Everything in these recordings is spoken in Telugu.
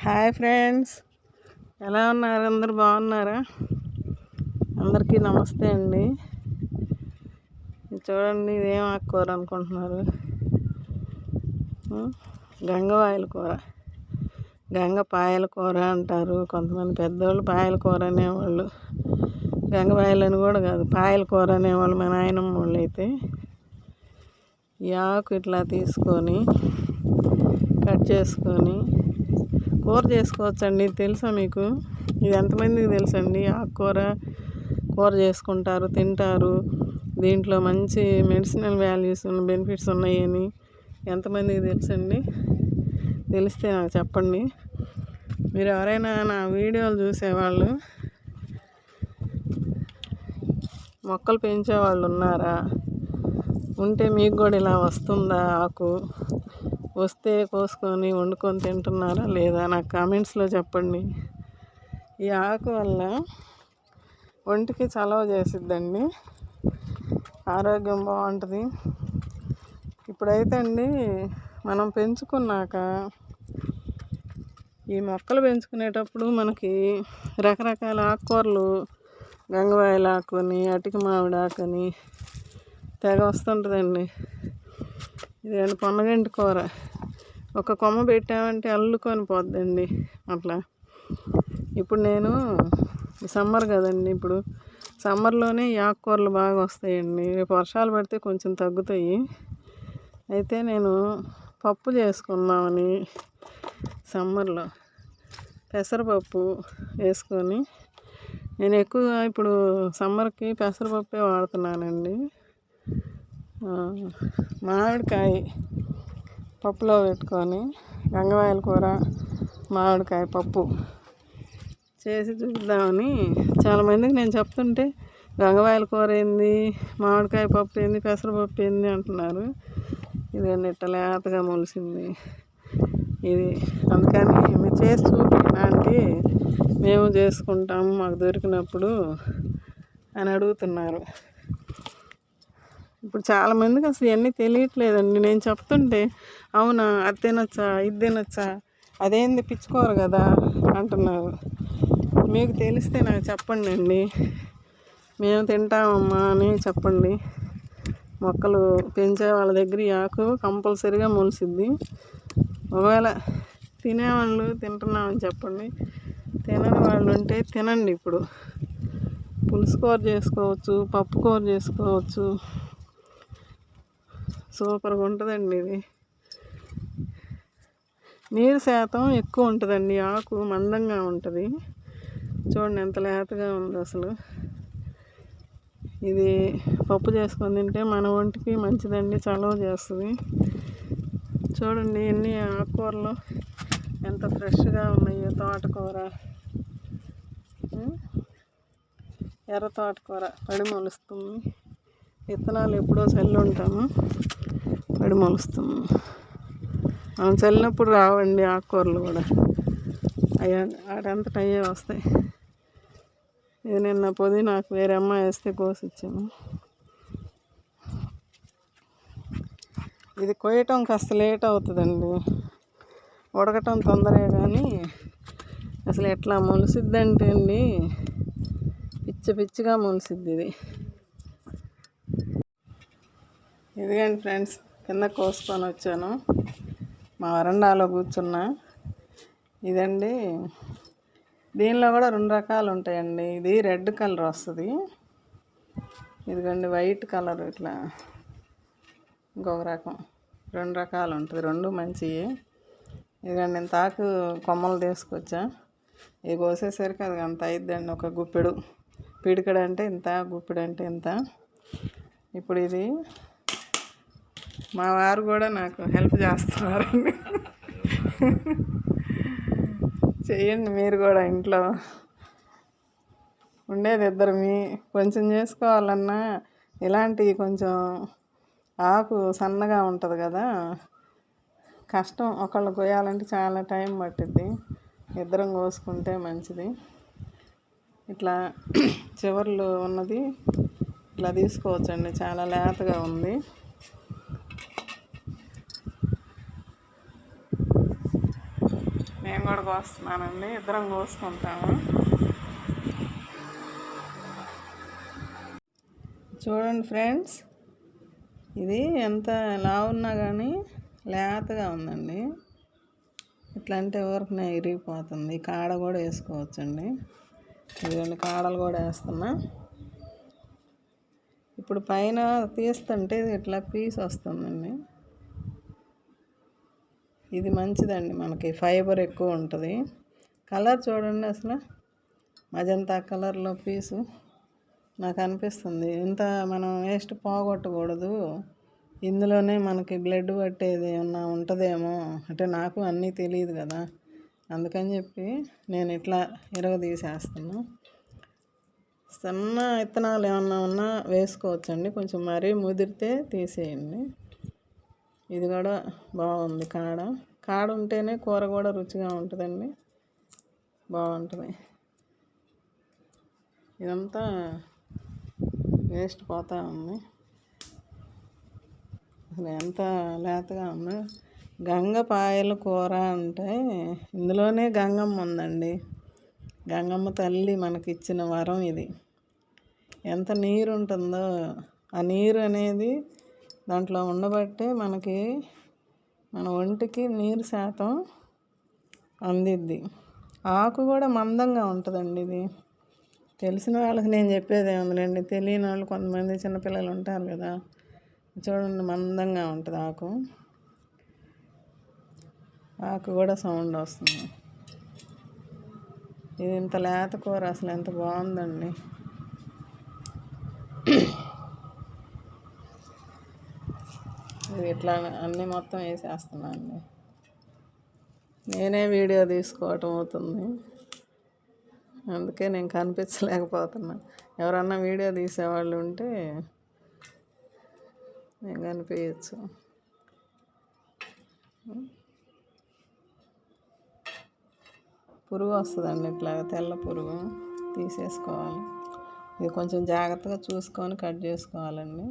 హాయ్ ఫ్రెండ్స్, ఎలా ఉన్నారు? అందరు బాగున్నారా? అందరికీ నమస్తే అండి. చూడండి, ఇదేం ఆకుకూర అనుకుంటున్నారు? గంగవాయల కూర, గంగపాయల కూర అంటారు కొంతమంది పెద్దవాళ్ళు. పాయల కూర అనేవాళ్ళు, గంగవాయలని కూడా కాదు, పాయల కూర అనేవాళ్ళు మా నాయనమ్మ వాళ్ళు. అయితే ఈ ఆకు ఇట్లా తీసుకొని కట్ చేసుకొని కూర చేసుకోవచ్చండి. తెలుసా మీకు? ఇది ఎంతమందికి తెలుసండి? ఆకుకూర కూర చేసుకుంటారు, తింటారు. దీంట్లో మంచి మెడిసినల్ వాల్యూస్ బెనిఫిట్స్ ఉన్నాయని ఎంతమందికి తెలుసండి? తెలిస్తే నాకు చెప్పండి. మీరు ఎవరైనా నా వీడియోలు చూసేవాళ్ళు, మొక్కలు పెంచేవాళ్ళు ఉన్నారా? ఉంటే మీకు కూడా ఇలా వస్తుందా? ఆకు వస్తే కోసుకొని వండుకొని తింటున్నారా లేదా? నాకు కామెంట్స్లో చెప్పండి. ఈ ఆకు వల్ల ఒంటికి చలవ చేసిద్దండి, ఆరోగ్యం బాగుంటుంది. ఇప్పుడైతే అండి, మనం పెంచుకున్నాక ఈ మొక్కలు పెంచుకునేటప్పుడు మనకి రకరకాల ఆకుకూరలు, గంగవాయల ఆకుని, అటిక మామిడి ఆకుని తెగ వస్తుంటుందండి. ఇదేంటి, పొన్నగంటి కూర. ఒక కొమ్మ పెట్టామంటే అల్లుకొని పోద్దండి అట్లా. ఇప్పుడు నేను సమ్మర్ కదండి, ఇప్పుడు సమ్మర్లోనే ఈ ఆకుకూరలు బాగా వస్తాయండి. రేపు వర్షాలు పడితే కొంచెం తగ్గుతాయి. అయితే నేను పప్పు చేసుకుందామని సమ్మర్లో పెసరపప్పు వేసుకొని, నేను ఎక్కువ ఇప్పుడు సమ్మర్కి పెసరపప్పే వాడుతున్నానండి. మామిడికాయ పప్పులో పెట్టుకొని గంగవాయల కూర, మామిడికాయ పప్పు చేసి చూద్దామని చాలామందికి నేను చెప్తుంటే, గంగవాయల కూర ఏంది, మామిడికాయ పప్పు ఏంది, పెసరపప్పు ఏంది అంటున్నారు. ఇదండి ఇట్ట లేతగా మొలిసింది ఇది. అందుకని మీరు చేసి చూడండి అంటే, మేము చేసుకుంటాము మాకు దొరికినప్పుడు అని అడుగుతున్నారు. ఇప్పుడు చాలామందికి అసలు ఇవన్నీ తెలియట్లేదండి. నేను చెప్తుంటే, అవునా అది తినొచ్చా, ఇది తినొచ్చా, అదేంది పిచ్చుకోరు కదా అంటున్నారు. మీకు తెలిస్తే నాకు చెప్పండి అండి, మేము తింటామమ్మా అని చెప్పండి. మొక్కలు పెంచే వాళ్ళ దగ్గర ఈ ఆకు కంపల్సరీగా మొలిసిద్ది. ఒకవేళ తినేవాళ్ళు తింటున్నామని చెప్పండి, తినని వాళ్ళు ఉంటే తినండి. ఇప్పుడు పులుసు కూర చేసుకోవచ్చు, పప్పు కూర చేసుకోవచ్చు, సూపర్గా ఉంటుందండి. ఇది నీరు శాతం ఎక్కువ ఉంటుందండి, ఆకు మందంగా ఉంటుంది. చూడండి ఎంత లేతగా ఉంది అసలు. ఇది పప్పు చేసుకొని తింటే మన ఒంటికి మంచిదండి, చలవ చేస్తుంది. చూడండి ఎన్ని ఆకుకూరలు ఎంత ఫ్రెష్గా ఉన్నాయో. తోటకూర, ఎర్ర తోటకూర పడి మొలుస్తుంది. విత్తనాలు ఎప్పుడో చల్లి ఉంటాము, పడి మొలుస్తుంది. మనం చల్లినప్పుడు రావండి ఆకుకూరలు కూడా, వాటంతట అయ్యే వస్తాయి. ఇది నిన్న పుదీనాకు వేరే అమ్మాయి వేస్తే కోసి ఇచ్చాను. ఇది కొయ్యటం కాస్త లేట్ అవుతుందండి, ఉడకటం తొందరే. కానీ అసలు ఎట్లా మొలిసిద్దంటే అండి, పిచ్చి పిచ్చిగా మొలిసిద్ది ఇది. ఇదిగండి ఫ్రెండ్స్, కింద కోసుకొని వచ్చాను, మా వరండాలో కూర్చున్నా. ఇదండి, దీనిలో కూడా 2 రకాలు ఉంటాయండి. ఇది రెడ్ కలర్ వస్తుంది, ఇదిగండి వైట్ కలర్. ఇట్లా ఇంకొక రకం, 2 రకాలు ఉంటుంది. 2 మంచివి. ఇదిగండి ఇంత ఆకు కొమ్మలు తీసుకొచ్చా. ఇవి కోసేసరికి అది అంత అయిద్దండి. ఒక గుప్పెడు, పిడికడు అంటే ఇంత, గుప్పెడు అంటే ఇంత. ఇప్పుడు ఇది మా వారు కూడా నాకు హెల్ప్ చేస్తున్నారండి. చెయ్యండి మీరు కూడా, ఇంట్లో ఉండేది ఇద్దరమి. కొంచెం చేసుకోవాలన్నా ఇలాంటివి కొంచెం ఆకు సన్నగా ఉంటుంది కదా, కష్టం. ఒకళ్ళు కోయాలంటే చాలా టైం పట్టిద్ది, ఇద్దరం కోసుకుంటే మంచిది. ఇట్లా చివర్లు ఉన్నది ఇట్లా తీసుకోవచ్చండి, చాలా లేతగా ఉంది. నేను కూడా కోస్తున్నానండి, ఇద్దరం కోసుకుంటాము. చూడండి ఫ్రెండ్స్, ఇది ఎంత లావు ఉన్నా కానీ లేతగా ఉందండి. ఇట్లా అంటే ఊరికనే ఇరిగిపోతుంది. కాడ కూడా వేసుకోవచ్చండి. ఇదిగోండి కాడలు కూడా వేస్తున్నా. ఇప్పుడు పైన తీస్తుంటే ఇట్లా పీస్ వస్తుందండి. ఇది మంచిదండి, మనకి ఫైబర్ ఎక్కువ ఉంటుంది. కలర్ చూడండి, అసలు మజంతా కలర్లో పీసు నాకు అనిపిస్తుంది. ఇంత మనం వేస్ట్ పోగొట్టకూడదు. ఇందులోనే మనకి బ్లడ్ పట్టేది ఏమన్నా ఉంటుందేమో అంటే నాకు అన్నీ తెలియదు కదా, అందుకని చెప్పి నేను ఇట్లా తీసేస్తాను. సన్న విత్తనాలు ఏమన్నా ఉన్నా వేసుకోవచ్చండి, కొంచెం మరీ ముదిరితే తీసేయండి. ఇది కూడా బాగుంది. కాడ ఉంటేనే కూర కూడా రుచిగా ఉంటుందండి, బాగుంటుంది. ఇదంతా వేస్ట్ పోతూ ఉంది. అసలు ఎంత లేతగా ఉందో. గంగపాయల కూర అంటే ఇందులోనే గంగమ్మ ఉందండి. గంగమ్మ తల్లి మనకి ఇచ్చిన వరం ఇది. ఎంత నీరు ఉంటుందో ఆ నీరు అనేది దాంట్లో ఉండబట్టే మనకి మన ఒంటికి నీరు శాతం అందిద్ది. ఆకు కూడా మందంగా ఉంటుందండి. ఇది తెలిసిన వాళ్ళకి నేను చెప్పేది ఏముందండి, తెలియని వాళ్ళు కొంతమంది చిన్నపిల్లలు ఉంటారు కదా, చూడండి మందంగా ఉంటుంది ఆకు కూడా సౌండ్ వస్తుంది. ఇది ఇంత లేత కూర అసలు ఎంత బాగుందండి. ఇది ఇట్లా అన్నీ మొత్తం వేసేస్తున్నాను. నేనే వీడియో తీసుకోవటం అవుతుంది, అందుకే నేను కనిపించలేకపోతున్నా. ఎవరన్నా వీడియో తీసేవాళ్ళు ఉంటే నేను కనిపించచ్చు. పురుగు వస్తుందండి, ఇట్లా తెల్ల పురుగు తీసేసుకోవాలి. ఇది కొంచెం జాగ్రత్తగా చూసుకొని కట్ చేసుకోవాలండి.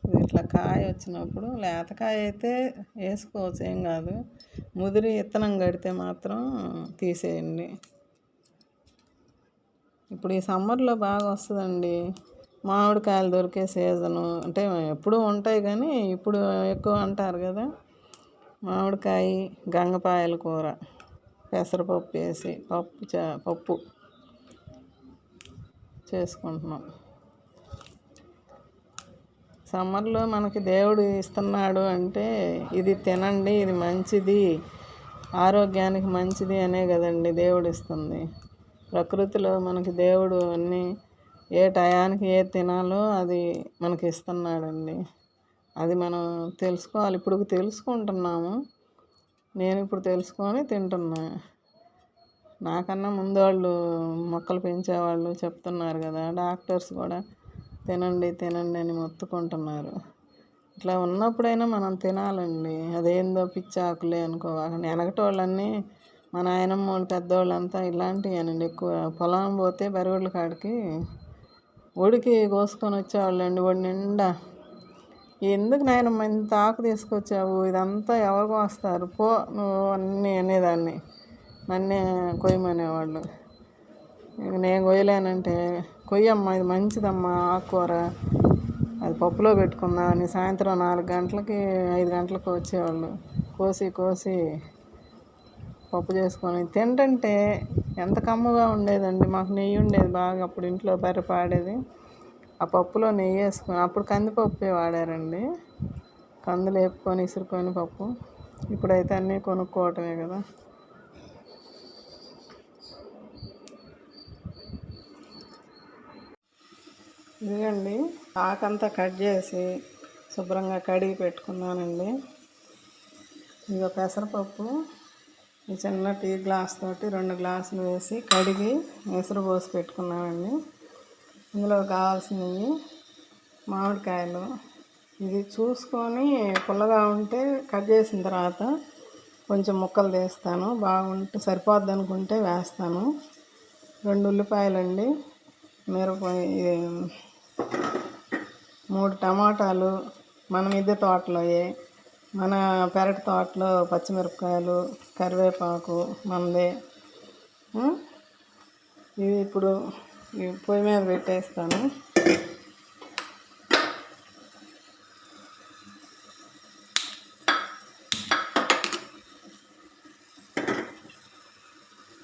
ఇది ఇట్లా కాయ వచ్చినప్పుడు, లేతకాయ అయితే వేసుకోవచ్చు, ఏం కాదు. ముదిరి విత్తనం కడితే మాత్రం తీసేయండి. ఇప్పుడు ఈ సమ్మర్లో బాగా వస్తుందండి మామిడికాయలు దొరికే సీజను. అంటే ఎప్పుడూ ఉంటాయి కానీ ఇప్పుడు ఎక్కువ అంటారు కదా. మామిడికాయ గంగపాయల కూర పెసరపప్పు వేసి పప్పు చేసుకుంటున్నాం. సమ్మర్లో మనకి దేవుడు ఇస్తున్నాడు అంటే ఇది తినండి, ఇది మంచిది, ఆరోగ్యానికి మంచిది అనే కదండి దేవుడు ఇస్తుంది. ప్రకృతిలో మనకి దేవుడు అన్నీ ఏ టయానికి ఏది తినాలో అది మనకి ఇస్తున్నాడండి. అది మనం తెలుసుకోవాలి. ఇప్పుడు తెలుసుకుంటున్నాము. నేను ఇప్పుడు తెలుసుకొని తింటున్నా. నాకన్నా ముందు వాళ్ళు మొక్కలు పెంచేవాళ్ళు చెప్తున్నారు కదా, డాక్టర్స్ కూడా తినండి తినండి అని మొత్తుకుంటున్నారు. ఇట్లా ఉన్నప్పుడైనా మనం తినాలండి. అదేందో పిచ్చి ఆకులే అనుకోవాలి. వెనకటోళ్ళన్నీ మా నాయనమ్మ వాళ్ళు పెద్దవాళ్ళంతా ఇలాంటివేనండి. ఎక్కువ పొలం పోతే బరిగొడ్ల కాడికి ఒడికి కోసుకొని వచ్చేవాళ్ళండి. ఒడి నిండా. ఎందుకు నాయనమ్మ ఇంత ఆకు తీసుకొచ్చావు, ఇదంతా ఎవరు కోస్తారు పో నువ్వు అన్నీ అనేదాన్ని. నన్నే కొయ్యమనేవాళ్ళు. నేను కొయ్యలేనంటే కొయ్యమ్మా, ఇది మంచిదమ్మా ఆకుకూర, అది పప్పులో పెట్టుకుందామని సాయంత్రం 4 గంటలకి 5 గంటలకు వచ్చేవాళ్ళు. కోసి పప్పు చేసుకొని తింటుంటే ఎంత కమ్మగా ఉండేదండి. మాకు నెయ్యి ఉండేది బాగా, అప్పుడు ఇంట్లో బర్రె పాడేది. ఆ పప్పులో నెయ్యి వేసుకొని, అప్పుడు కందిపప్పే వాడారండి, కందులు వేపుకొని ఇసురుకొని పప్పు. ఇప్పుడైతే అన్నీ కొనుక్కోవటమే కదా. ఇదిగండి ఆకంతా కట్ చేసి శుభ్రంగా కడిగి పెట్టుకున్నానండి. ఇదిగో పెసరపప్పు ఈ చిన్న టీ గ్లాస్ తోటి 2 గ్లాసులు వేసి కడిగి ఎసురు పోసి పెట్టుకున్నానండి. ఇందులో కావాల్సినవి మామిడికాయలు, ఇది చూసుకొని పుల్లగా ఉంటే కట్ చేసిన తర్వాత కొంచెం ముక్కలు తీస్తాను, బాగుంటే సరిపోద్ది అనుకుంటే వేస్తాను. 2 ఉల్లిపాయలండి, మిరపకాయ, 3 టమాటాలు మన మిద్దె తోటలోయే, మన పెరటి తోటలో పచ్చిమిరపకాయలు, కరివేపాకు మందే. ఇది ఇప్పుడు పొయ్యి మీద పెట్టేస్తాను.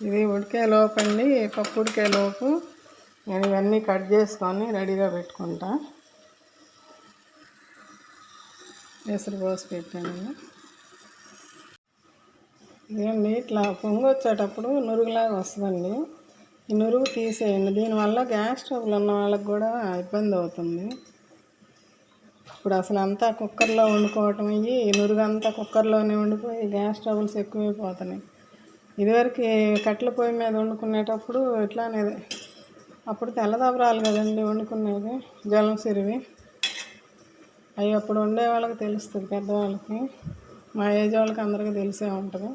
ఇది ఉడికే లోపండి, పప్పు ఉడికే లోపు నేను ఇవన్నీ కట్ చేసుకొని రెడీగా పెట్టుకుంటా. ఎసురు పోసి పెట్టాను. ఇదండి ఇట్లా పొంగి వచ్చేటప్పుడు నురుగులాగా వస్తుందండి. ఈ నురుగు తీసేయండి. దీనివల్ల గ్యాస్ ట్రబుల్ ఉన్న వాళ్ళకి కూడా ఇబ్బంది అవుతుంది. ఇప్పుడు అసలు అంతా కుక్కర్లో వండుకోవటం అయ్యి నురుగు అంతా కుక్కర్లోనే వండిపోయి గ్యాస్ ట్రబుల్స్ ఎక్కువైపోతున్నాయి. ఇదివరకు కట్టెల పొయ్యి మీద వండుకునేటప్పుడు ఇట్లానే, అప్పుడు తెల్లదబరాలు కదండి వండుకునేది, జలం సిరివి. అవి అప్పుడు వండే వాళ్ళకి తెలుస్తుంది, పెద్దవాళ్ళకి. మా ఏజ్ వాళ్ళకి అందరికీ తెలిసే ఉంటుంది.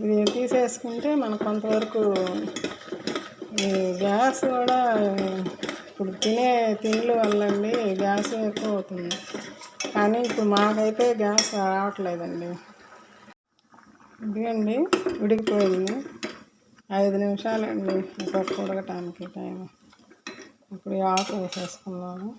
ఇది తీసేసుకుంటే మనకు కొంతవరకు ఈ గ్యాస్ కూడా ఇప్పుడు తినే తిండ్ల వల్లండి గ్యాస్ ఎక్కువ అవుతుంది. కానీ ఇప్పుడు మాకైతే గ్యాస్ రావట్లేదండి. ఇదిగండి ఉడికిపోయింది. 5 నిమిషాలండి పప్పు ఉడకటానికి టైం. ఇప్పుడు ఈ ఆకు వేసేసుకున్నాము.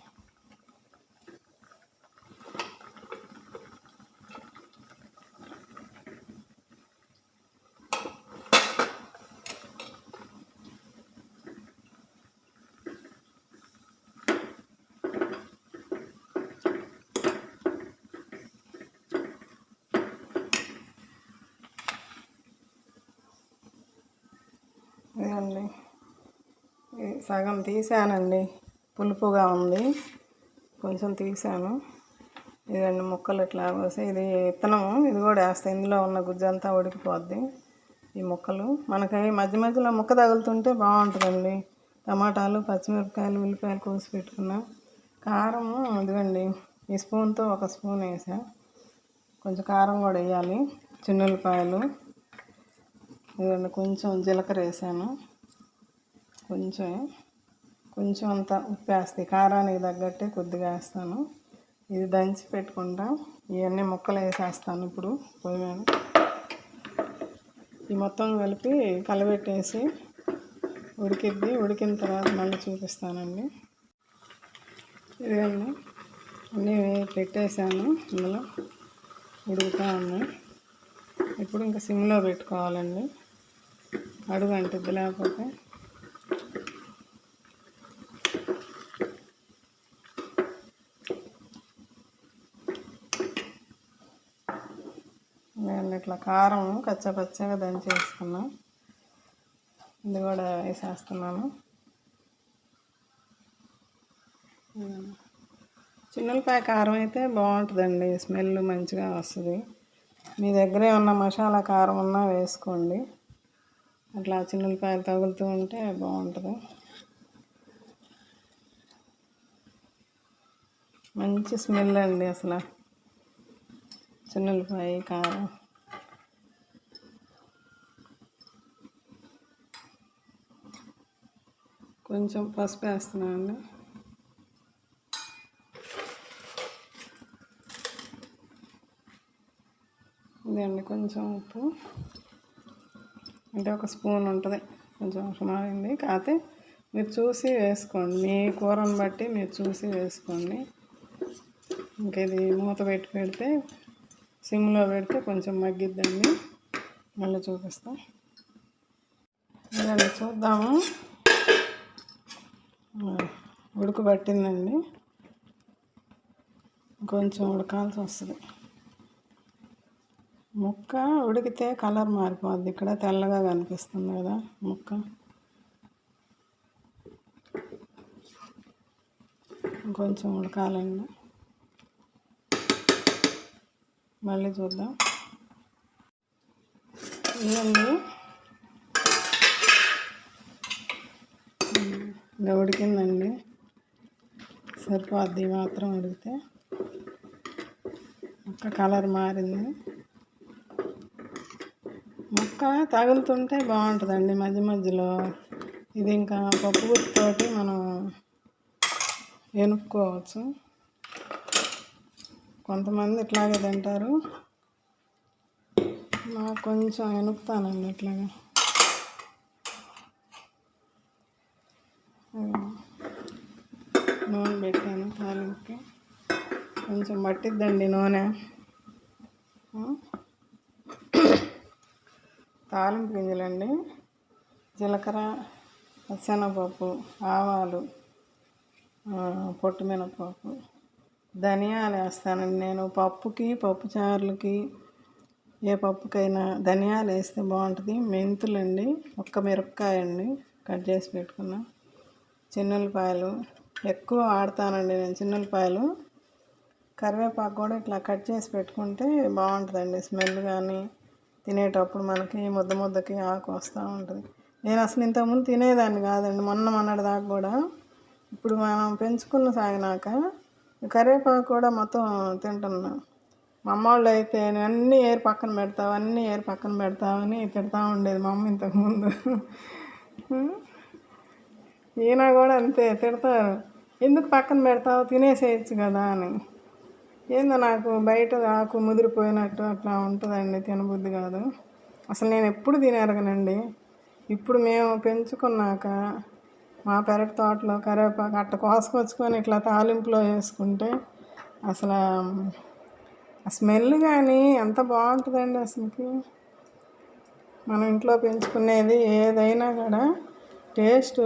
ఇదండి సగం తీసానండి, పులుపుగా ఉంది, కొంచెం తీసాను. ఇదండి ముక్కలు ఇట్లా కోసి, ఇది విత్తనము, ఇది కూడా వేస్తాయి. ఇందులో ఉన్న గుజ్జంతా ఉడికిపోద్ది. ఈ ముక్కలు మనకి మధ్య మధ్యలో ముక్క తగులుతుంటే బాగుంటుందండి. టమాటాలు, పచ్చిమిరపకాయలు, ఉల్లిపాయలు కోసి పెట్టుకున్నా. కారము ఇదిగండి ఈ స్పూన్తో 1 స్పూన్ వేసా. కొంచెం కారం కూడా వేయాలి. చిన్నుల్లిపాయలు, ఇదిగండి కొంచెం జీలకర్ర వేసాను. కొంచెం అంత ఉప్పు వేస్తాయి, కారానికి తగ్గట్టే కొద్దిగా వేస్తాను. ఇది దంచి పెట్టుకుంటా. ఇవన్నీ ముక్కలు వేసేస్తాను ఇప్పుడు పొయ్యి మీద. ఈ మొత్తం కలిపి కలబెట్టేసి ఉడికిద్ది. ఉడికిన తర్వాత మళ్ళీ చూపిస్తానండి. ఇదండి అన్నీ పెట్టేసాను, ఇందులో ఉడుకుతూ ఉన్నాయి. ఇప్పుడు ఇంకా సిమ్లో పెట్టుకోవాలండి, అడుగు అంటుద్ది లేకపోతే. నేను ఇట్లా కారం కచ్చపచ్చగా దంచి వేసుకున్నా. ఇది కూడా వేసేస్తున్నాను. చిన్నులపాయ కారం అయితే బాగుంటుందండి, స్మెల్ మంచిగా వస్తుంది. మీ దగ్గర ఏమన్నా మసాలా కారం ఉన్నా వేసుకోండి. అట్లా చిన్నులపాయలు తగులుతూ ఉంటే బాగుంటుంది. మంచి స్మెల్ అండి అసలు చిన్నులపాయ కారం. కొంచెం పసుపు వేస్తున్నానండి. ఇదండి కొంచెం ఉప్పు, అంటే 1 స్పూన్ ఉంటుంది, కొంచెం సుమారైంది. కాకపోతే మీరు చూసి వేసుకోండి, మీ కూరను బట్టి మీరు చూసి వేసుకోండి. ఇంకా ఇది మూత పెడితే సిమ్లో పెడితే కొంచెం మగ్గిద్దండి. మళ్ళీ చూపిస్తాం. ఇదండి చూద్దాము. ఉడుకు పట్టిందండి, కొంచెం ఉడకాల్సి వస్తుంది. ముక్క ఉడికితే కలర్ మారిపోద్ది. ఇక్కడ తెల్లగా కనిపిస్తుంది కదా ముక్క. కొంచెం ఉడకాలండి, మళ్ళీ చూద్దాం. ఇదండి ఇంకా ఉడికిందండి, సరిపోద్ది మాత్రం ఉడికితే. ముక్క కలర్ మారింది. ముక్క తగులుతుంటే బాగుంటుందండి మధ్య మధ్యలో. ఇది ఇంకా పప్పు గుత్తితోటి మనం ఎనుక్కోవచ్చు. కొంతమంది ఇట్లాగే తింటారు. నాకు కొంచెం ఎనుపుతానండి ఇట్లాగా. నూనె పెట్టాను తాలింపుకి. కొంచెం పట్టిద్దండి నూనె. తాలింపు గింజలండి, జీలకర్ర, శనగపప్పు, ఆవాలు, పొట్టు మినపప్పు, ధనియాలు వేస్తానండి నేను. పప్పుకి, పప్పు చారులకి, ఏ పప్పుకైనా ధనియాలు వేస్తే బాగుంటుంది. మెంతులండి, ఒక్క మిరపకాయ అండి కట్ చేసి పెట్టుకున్నా, చిన్నులపాయలు ఎక్కువ వాడతానండి నేను చిన్నులపాయలు. కరివేపాకు కూడా ఇట్లా కట్ చేసి పెట్టుకుంటే బాగుంటుందండి స్మెల్. కానీ తినేటప్పుడు మనకి ముద్దకి ఆకు వస్తూ ఉంటుంది. నేను అసలు ఇంతకుముందు తినేదాన్ని కాదండి, మొన్నటి దాకా కూడా. ఇప్పుడు మనం పెంచుకున్న సాగినాక కరివేపాకు కూడా మొత్తం తింటున్నా. మా అమ్మ వాళ్ళు అయితే అన్నీ ఏరి పక్కన పెడతావని తిడతా ఉండేది మా అమ్మ ఇంతకుముందు. ఈయన కూడా అంతే తిడతారు, ఎందుకు పక్కన పెడతావు, తినేసేయచ్చు కదా అని. ఏందో నాకు బయట ఆకు ముదిరిపోయినట్టు అట్లా ఉంటుందండి, తినబుద్ధి కాదు. అసలు నేను ఎప్పుడు తినేరగనండి. ఇప్పుడు మేము పెంచుకున్నాక మా పెరటి తోటలో కరివేపాకు అట్ట కోసుకొచ్చుకొని ఇట్లా తాలింపులో వేసుకుంటే అసలు ఆ స్మెల్ కానీ ఎంత బాగుంటుందండి అసలుకి. మనం ఇంట్లో పెంచుకునేది ఏదైనా కూడా టేస్ట్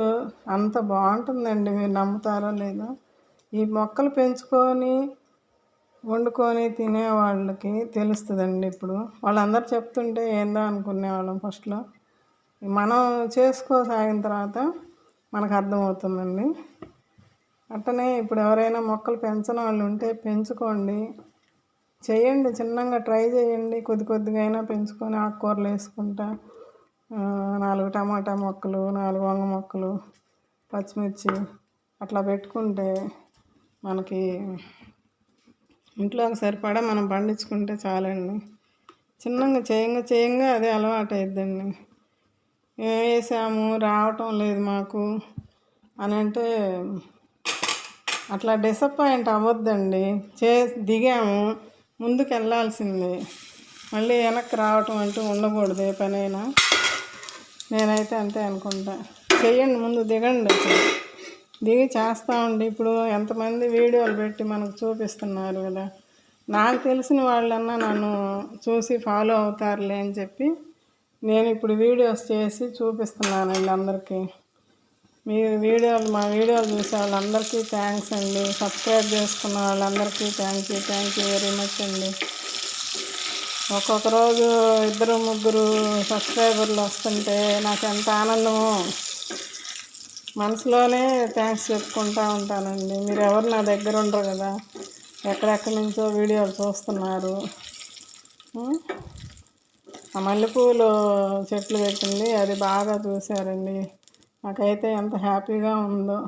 అంత బాగుంటుందండి. మీరు నమ్ముతారో లేదో. ఈ మొక్కలు పెంచుకొని వండుకొని తినే వాళ్ళకి తెలుస్తుందండి. ఇప్పుడు వాళ్ళందరూ చెప్తుంటే ఏందో అనుకునేవాళ్ళం ఫస్ట్లో. మనం చేసుకోసాగిన తర్వాత మనకు అర్థమవుతుందండి. అట్టనే ఇప్పుడు ఎవరైనా మొక్కలు పెంచని వాళ్ళు ఉంటే పెంచుకోండి, చేయండి, చిన్నగా ట్రై చేయండి. కొద్దిగా అయినా పెంచుకొని ఆకుకూరలు వేసుకుంటా, 4 టమాటా మొక్కలు, 4 వంగ మొక్కలు, పచ్చిమిర్చి అట్లా పెట్టుకుంటే మనకి ఇంట్లోకి సరిపడా మనం పండించుకుంటే చాలండి. చిన్నగా చేయంగా అదే అలవాటు అయిద్దండి. వేసాము రావటం లేదు మాకు అని అంటే అట్లా డిసప్పాయింట్ అవ్వద్దండి. దిగాము, ముందుకు వెళ్ళాల్సిందే. మళ్ళీ వెనక్కి రావటం అంటూ ఉండకూడదు ఏ పనైనా. నేనైతే అంతే అనుకుంటా. చెయ్యండి, ముందు దిగండి, దిగి చేస్తూ ఉండి. ఇప్పుడు ఎంతమంది వీడియోలు పెట్టి మనకు చూపిస్తున్నారు కదా. నాకు తెలిసిన వాళ్ళన్నా నన్ను చూసి ఫాలో అవుతారులే అని చెప్పి నేను ఇప్పుడు వీడియోస్ చేసి చూపిస్తున్నానండి అందరికీ. మా వీడియోలు చూసే వాళ్ళందరికీ థ్యాంక్స్ అండి. సబ్స్క్రైబ్ చేసుకున్న వాళ్ళందరికీ థ్యాంక్ యూ వెరీ మచ్ అండి. ఒక్కొక్క రోజు 2-3 సబ్స్క్రైబర్లు వస్తుంటే నాకు ఎంత ఆనందమో. మనసులోనే థ్యాంక్స్ చెప్పుకుంటూ ఉంటానండి. మీరు ఎవరు నా దగ్గర ఉండరు కదా, ఎక్కడెక్కడి నుంచో వీడియోలు చూస్తున్నారు. ఆ మల్లెపూలు చెట్లు పెట్టింది అది బాగా చూశారండి. నాకైతే ఎంత హ్యాపీగా ఉందో.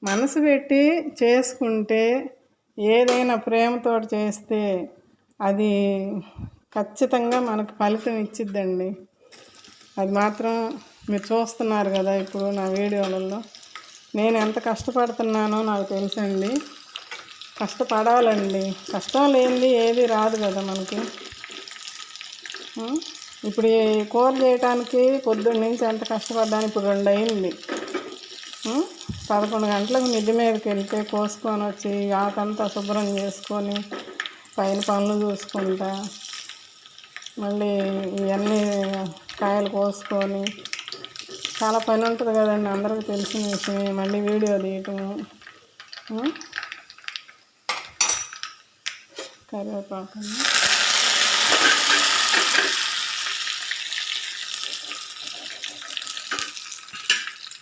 మనసు పెట్టి చేసుకుంటే ఏదైనా ప్రేమతో చేస్తే అది ఖచ్చితంగా మనకు ఫలితం ఇచ్చిద్దండి. అది మాత్రం మీరు చూస్తున్నారు కదా ఇప్పుడు నా వీడియోలలో. నేను ఎంత కష్టపడుతున్నానో నాకు తెలుసండి. కష్టపడాలండి, కష్టం లేనిది ఏది రాదు కదా మనకి. ఇప్పుడు ఈ కూర చేయటానికి పొద్దున్న నుంచి ఎంత కష్టపడ్డాను. ఇప్పుడు 2 అయింది. 11 గంటలకు మిద్ది మీదకి వెళ్తే కోసుకొని వచ్చి ఆకంతా శుభ్రం చేసుకొని పైన పనులు చూసుకుంటా, మళ్ళీ ఇవన్నీ కాయలు కోసుకొని చాలా పని ఉంటుంది కదండి, అందరికీ తెలిసిన విషయమే. మళ్ళీ వీడియో తీయటము, కరివేపాకు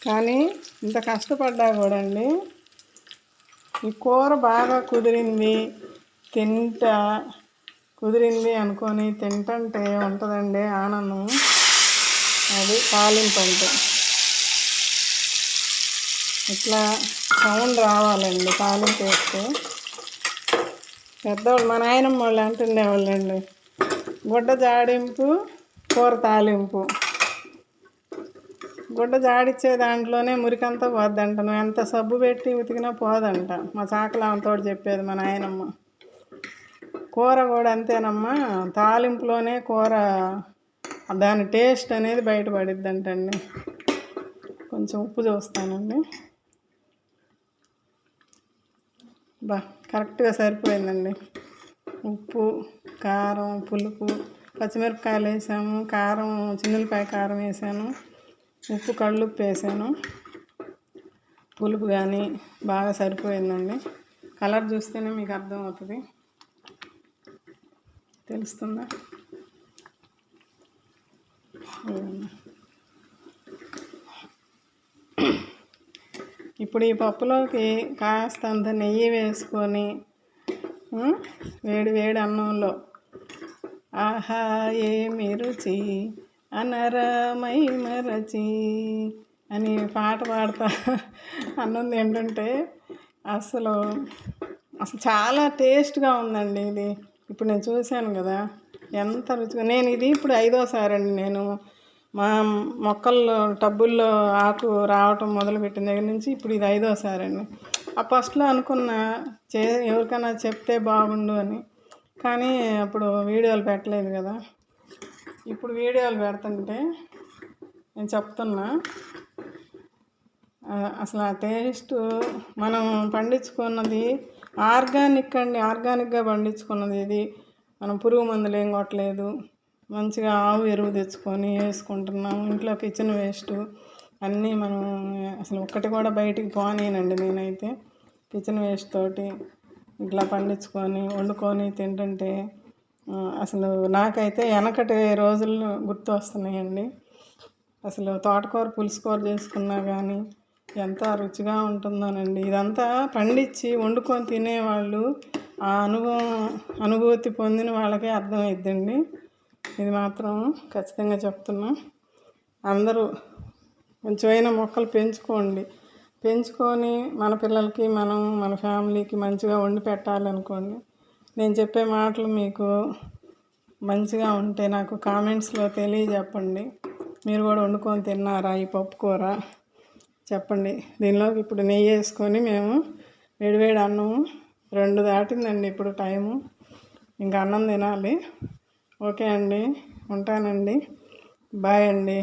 కానీ ఇంత కష్టపడ్డా కూడా అండి ఈ కూర బాగా కుదిరింది అనుకొని తింటుంటే ఉంటుందండి ఆనందం. అది తాలింపు అంటే ఇట్లా సౌండ్ రావాలండి తాలింపు వేస్తే. పెద్దవాళ్ళు మా నాయనమ్మ వాళ్ళు అంటుండేవాళ్ళండి, గుడ్డ జాడింపు కూర తాలింపు. గుడ్డ జాడిచ్చే దాంట్లోనే మురికంతా పోద్దంట, నువ్వు ఎంత సబ్బు పెట్టి ఉతికినా పోదంట. మా చాకలామతో చెప్పేది మా నాయనమ్మ. కూర కూడా అంతేనమ్మా, తాలింపులోనే కూర దాని టేస్ట్ అనేది బయటపడిద్దంటండి. కొంచెం ఉప్పు చూస్తానండి. కరెక్ట్గా సరిపోయిందండి. ఉప్పు, కారం, పులుపు, పచ్చిమిరపకాయలు వేసాము, కారం చిన్నులపాయ కారం వేసాను, ఉప్పు కళ్ళుప్పు వేసాను, పులుపు కానీ బాగా సరిపోయిందండి. కలర్ చూస్తేనే మీకు అర్థమవుతుంది, తెలుస్తుందా? ఇప్పుడు ఈ పప్పులోకి కాస్తంత నెయ్యి వేసుకొని వేడి వేడి అన్నంలో ఆహా ఏమి రుచి అనరమై మరచి అని పాట పాడతా అన్నం తింటుంటే అసలు చాలా టేస్ట్గా ఉందండి ఇది. ఇప్పుడు నేను చూశాను కదా ఎంత రుచిగా. నేను ఇది ఇప్పుడు 5వ సారి అండి నేను మా మొక్కల్లో టబ్బుల్లో ఆకు రావటం మొదలుపెట్టిన దగ్గర నుంచి ఇప్పుడు ఇది 5వ సారి అండి. ఫస్ట్లో అనుకున్న ఎవరికైనా చెప్తే బాగుండు అని, కానీ అప్పుడు వీడియోలు పెట్టలేదు కదా. ఇప్పుడు వీడియోలు పెడుతుంటే నేను చెప్తున్నా, అసలు ఆ టేస్ట్ మనం పండించుకున్నది ఆర్గానిక్ అండి, ఆర్గానిక్గా పండించుకున్నది ఇది. మనం పురుగు మందులు ఏం కొట్టలేదు, మంచిగా ఆవు ఎరువు తెచ్చుకొని వేసుకుంటున్నాం. ఇంట్లో కిచెన్ వేస్ట్ అన్నీ మనం అసలు ఒక్కటి కూడా బయటికి పోనీనండి. నేనైతే కిచెన్ వేస్ట్ తోటి ఇట్లా పండించుకొని వండుకొని తింటుంటే అసలు నాకైతే వెనకటి రోజులు గుర్తు వస్తున్నాయండి. అసలు తోటకూర పులుసుకూర చేసుకున్నా కానీ ఎంత రుచిగా ఉంటుందోనండి. ఇదంతా పండించి వండుకొని తినేవాళ్ళు, ఆ అనుభూతి పొందిన వాళ్ళకే అర్థమైద్దండి. ఇది మాత్రం ఖచ్చితంగా చెప్తున్నా. అందరూ కొంచెమైనా మొక్కలు పెంచుకొని మన పిల్లలకి మన ఫ్యామిలీకి మంచిగా వండి పెట్టాలనుకోండి. నేను చెప్పే మాటలు మీకు మంచిగా ఉంటే నాకు కామెంట్స్లో తెలియజెప్పండి. మీరు కూడా వండుకొని తిన్నారా ఈ పప్పు కూర చెప్పండి. దీనిలోకి ఇప్పుడు నెయ్యి వేసుకొని మేము వేడివేడి అన్నం 2 దాటిందండి ఇప్పుడు టైము, ఇంకా అన్నం తినాలి. ఓకే అండి, ఉంటానండి, బాయ్ అండి.